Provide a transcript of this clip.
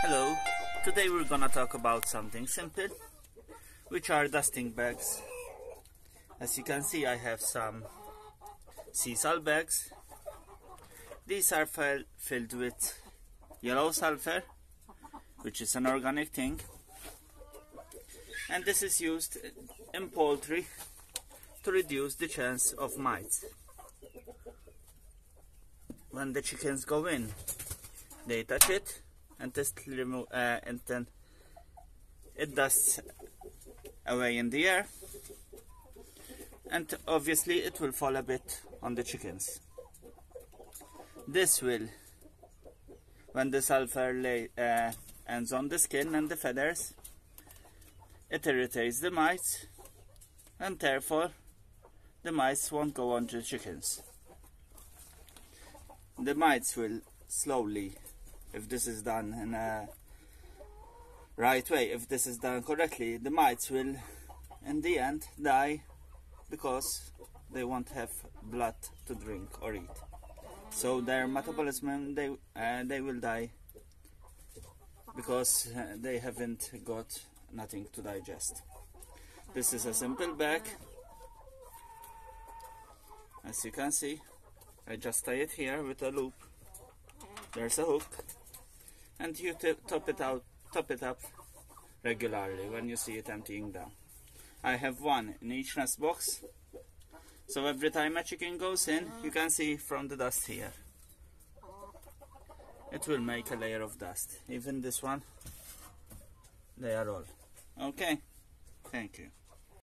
Hello, today we're gonna talk about something simple, which are dusting bags. As you can see, I have some sea salt bags. These are filled with yellow sulfur, which is an organic thing, and this is used in poultry to reduce the chance of mites. When the chickens go in, they touch it and and then it dusts away in the air, and obviously it will fall a bit on the chickens. This will, when the sulfur ends on the skin and the feathers, it irritates the mice, and therefore the mice won't go on the chickens. The mites will slowly, if this is done in a right way, if this is done correctly, the mites will in the end die because they won't have blood to drink or eat. So their metabolism, they will die because they haven't got nothing to digest. This is a simple bag. As you can see, I just tie it here with a loop. There's a hook, and you top it up regularly when you see it emptying down. I have one in each nest box, so every time a chicken goes in, you can see from the dust here, it will make a layer of dust. Even this one, they are all okay. Thank you.